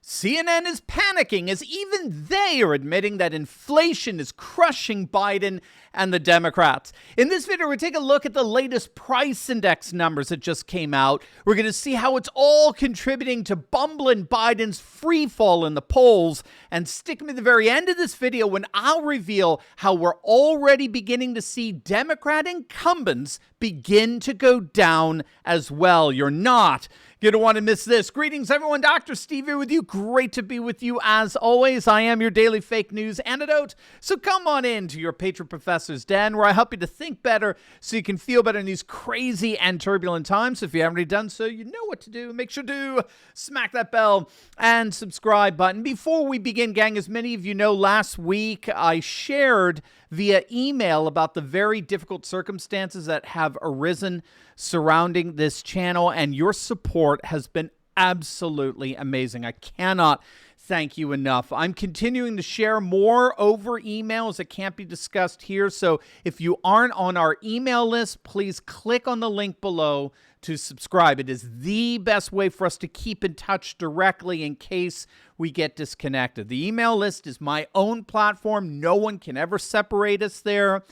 CNN is panicking as even they are admitting that inflation is crushing Biden and the Democrats. In this video, we're going to take a look at the latest price index numbers that just came out. We're going to see how it's all contributing to Bumblin Biden's free fall in the polls. And stick me to the very end of this video when I'll reveal how we're already beginning to see Democrat incumbents begin to go down as well. You're not going to want to miss this. Greetings, everyone. Dr. Steve here with you. Great to be with you as always. I am your daily fake news antidote. So come on in to your Patriot Professor's Den, where I help you to think better so you can feel better in these crazy and turbulent times. If you haven't already done so, you know what to do. Make sure to smack that bell and subscribe button. Before we begin, gang, as many of you know, last week I shared via email about the very difficult circumstances that have arisen surrounding this channel, and your support has been absolutely amazing. I cannot thank you enough. I'm continuing to share more over emails that can't be discussed here, so if you aren't on our email list, please click on the link below to subscribe. It is the best way for us to keep in touch directly in case we get disconnected. The email list is my own platform. No one can ever separate us there.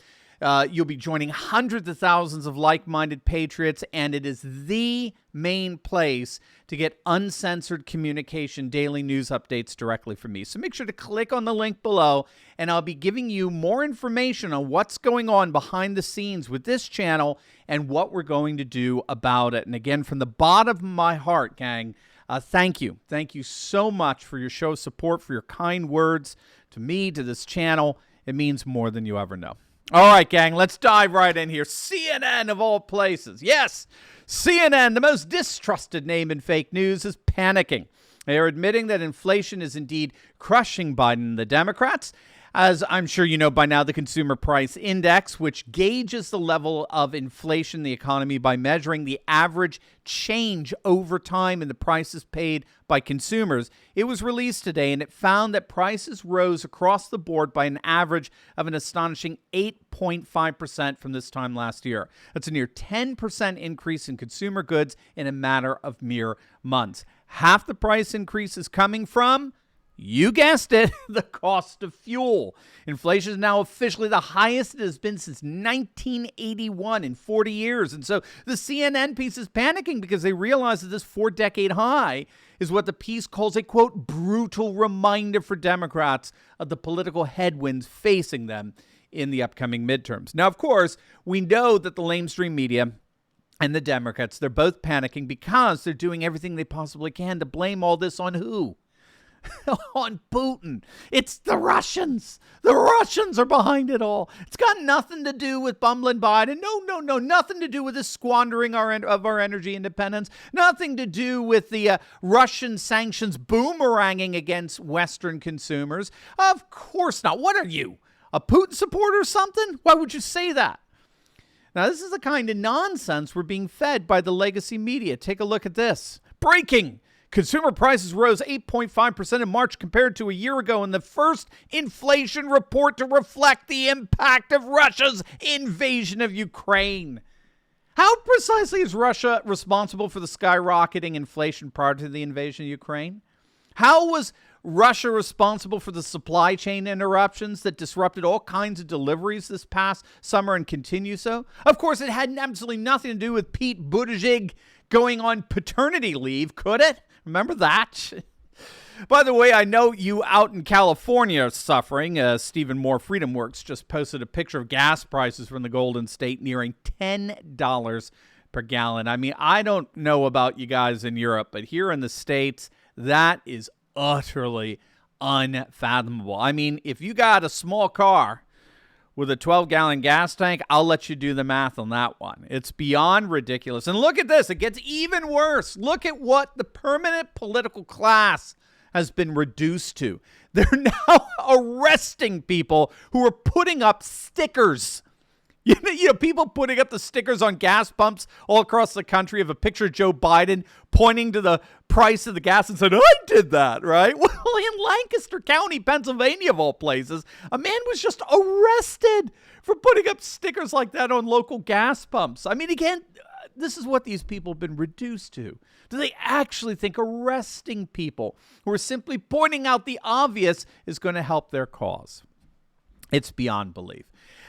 You'll be joining hundreds of thousands of like-minded patriots, and it is the main place to get uncensored communication, daily news updates directly from me. So make sure to click on the link below, and I'll be giving you more information on what's going on behind the scenes with this channel and what we're going to do about it. And again, from the bottom of my heart, gang, thank you. Thank you so much for your show of support, for your kind words to me, to this channel. It means more than you ever know. All right, gang, let's dive right in here. CNN of all places. Yes, CNN, the most distrusted name in fake news, is panicking. They are admitting that inflation is indeed crushing Biden and the Democrats. As I'm sure you know by now, the Consumer Price Index, which gauges the level of inflation in the economy by measuring the average change over time in the prices paid by consumers, it was released today, and it found that prices rose across the board by an average of an astonishing 8.5% from this time last year. That's a near 10% increase in consumer goods in a matter of mere months. Half the price increase is coming from, you guessed it, the cost of fuel. Inflation is now officially the highest it has been since 1981 in 40 years. And so the CNN piece is panicking because they realize that this 4-decade high is what the piece calls a, quote, brutal reminder for Democrats of the political headwinds facing them in the upcoming midterms. Now, of course, we know that the lamestream media and the Democrats, they're both panicking because they're doing everything they possibly can to blame all this on who? On Putin. It's the Russians. The Russians are behind it all. It's got nothing to do with Bumblin Biden. No, nothing to do with the squandering of our energy independence. Nothing to do with the Russian sanctions boomeranging against Western consumers. Of course not. What are you, a Putin supporter or something? Why would you say that? Now, this is the kind of nonsense we're being fed by the legacy media. Take a look at this. Breaking. Consumer prices rose 8.5% in March compared to a year ago in the first inflation report to reflect the impact of Russia's invasion of Ukraine. How precisely is Russia responsible for the skyrocketing inflation prior to the invasion of Ukraine? How was Russia responsible for the supply chain interruptions that disrupted all kinds of deliveries this past summer and continue so? Of course, it had absolutely nothing to do with Pete Buttigieg going on paternity leave, could it? Remember that? By the way, I know you out in California are suffering. Stephen Moore Freedom Works just posted a picture of gas prices from the Golden State nearing $10 per gallon. I mean, I don't know about you guys in Europe, but here in the States, that is utterly unfathomable. I mean, if you got a small car with a 12-gallon gas tank, I'll let you do the math on that one. It's beyond ridiculous. And look at this. It gets even worse. Look at what the permanent political class has been reduced to. They're now arresting people who are putting up stickers. You know, people putting up the stickers on gas pumps all across the country of a picture of Joe Biden pointing to the price of the gas and said, I did that, right? Well, in Lancaster County, Pennsylvania, of all places, a man was just arrested for putting up stickers like that on local gas pumps. I mean, again, this is what these people have been reduced to. Do they actually think arresting people who are simply pointing out the obvious is going to help their cause? It's beyond belief.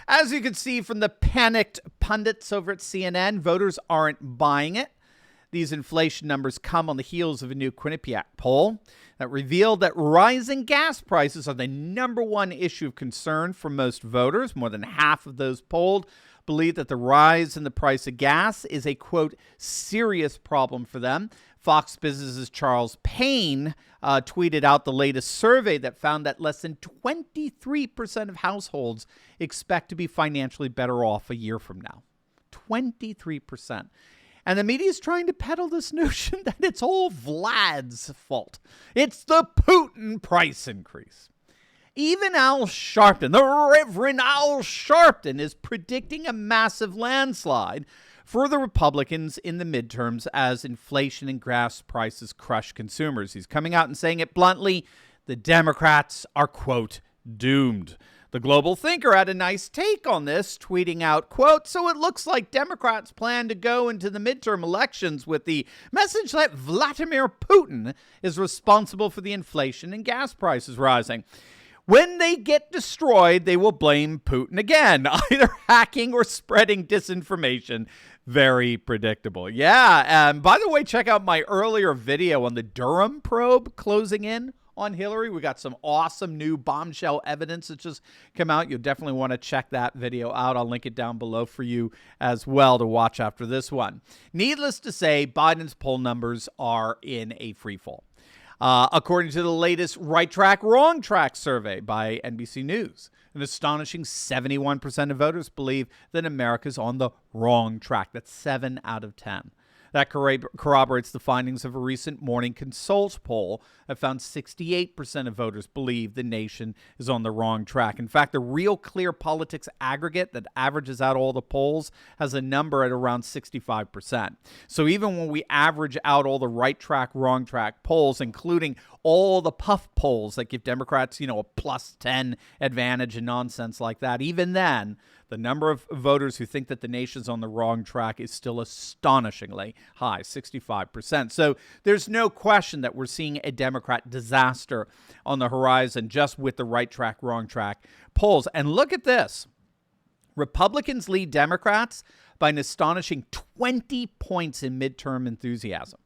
As you can see from the panicked pundits over at CNN, voters aren't buying it. These inflation numbers come on the heels of a new Quinnipiac poll that revealed that rising gas prices are the number one issue of concern for most voters. More than half of those polled believe that the rise in the price of gas is a, quote, serious problem for them. Fox Business's Charles Payne tweeted out the latest survey that found that less than 23% of households expect to be financially better off a year from now. 23%. And the media is trying to peddle this notion that it's all Vlad's fault. It's the Putin price increase. Even Al Sharpton, the Reverend Al Sharpton, is predicting a massive landslide for the Republicans in the midterms as inflation and gas prices crush consumers. He's coming out and saying it bluntly, the Democrats are, quote, doomed. The Global Thinker had a nice take on this, tweeting out, quote, so it looks like Democrats plan to go into the midterm elections with the message that Vladimir Putin is responsible for the inflation and gas prices rising. When they get destroyed, they will blame Putin again, either hacking or spreading disinformation. Very predictable. Yeah, and by the way, check out my earlier video on the Durham probe closing in on Hillary. We got some awesome new bombshell evidence that just come out. You'll definitely want to check that video out. I'll link it down below for you as well to watch after this one. Needless to say, Biden's poll numbers are in a free fall. According to the latest Right Track, Wrong Track survey by NBC News, an astonishing 71% of voters believe that America's on the wrong track. That's 7 out of 10. That corroborates the findings of a recent Morning Consult poll that found 68% of voters believe the nation is on the wrong track. In fact, the Real Clear Politics aggregate that averages out all the polls has a number at around 65%. So even when we average out all the right track, wrong track polls, including all the puff polls that give Democrats, a plus 10 advantage and nonsense like that, even then, the number of voters who think that the nation's on the wrong track is still astonishingly high, 65%. So there's no question that we're seeing a Democrat disaster on the horizon just with the right track, wrong track polls. And look at this. Republicans lead Democrats by an astonishing 20 points in midterm enthusiasm.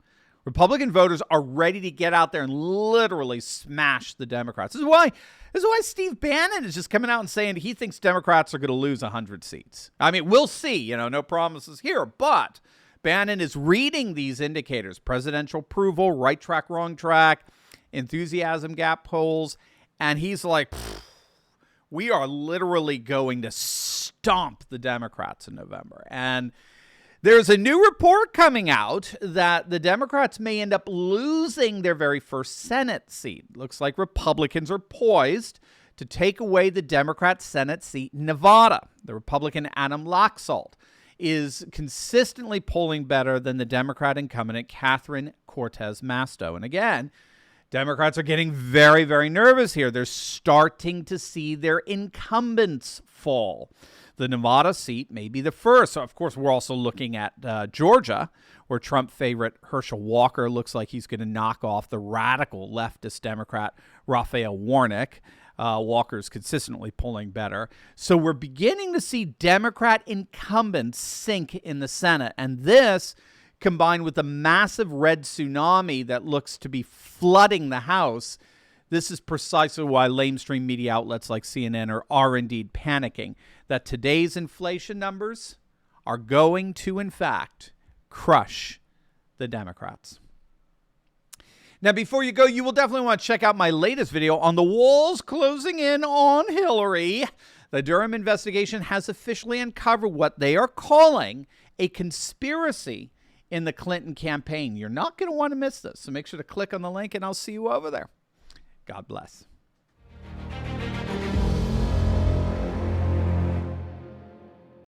Republican voters are ready to get out there and literally smash the Democrats. This is why Steve Bannon is just coming out and saying he thinks Democrats are going to lose 100 seats. I mean, we'll see, no promises here, but Bannon is reading these indicators, presidential approval, right track, wrong track, enthusiasm gap polls, and he's like, we are literally going to stomp the Democrats in November. And there's a new report coming out that the Democrats may end up losing their very first Senate seat. Looks like Republicans are poised to take away the Democrat Senate seat in Nevada. The Republican Adam Laxalt is consistently polling better than the Democrat incumbent Catherine Cortez Masto. And again, Democrats are getting very, very nervous here. They're starting to see their incumbents fall. The Nevada seat may be the first. So, of course, we're also looking at Georgia, where Trump favorite Herschel Walker looks like he's going to knock off the radical leftist Democrat Raphael Warnock. Walker's consistently polling better. So we're beginning to see Democrat incumbents sink in the Senate. And this, combined with the massive red tsunami that looks to be flooding the House, this is precisely why lamestream media outlets like CNN are indeed panicking that today's inflation numbers are going to, in fact, crush the Democrats. Now, before you go, you will definitely want to check out my latest video on the walls closing in on Hillary. The Durham investigation has officially uncovered what they are calling a conspiracy in the Clinton campaign. You're not going to want to miss this, so make sure to click on the link, and I'll see you over there. God bless.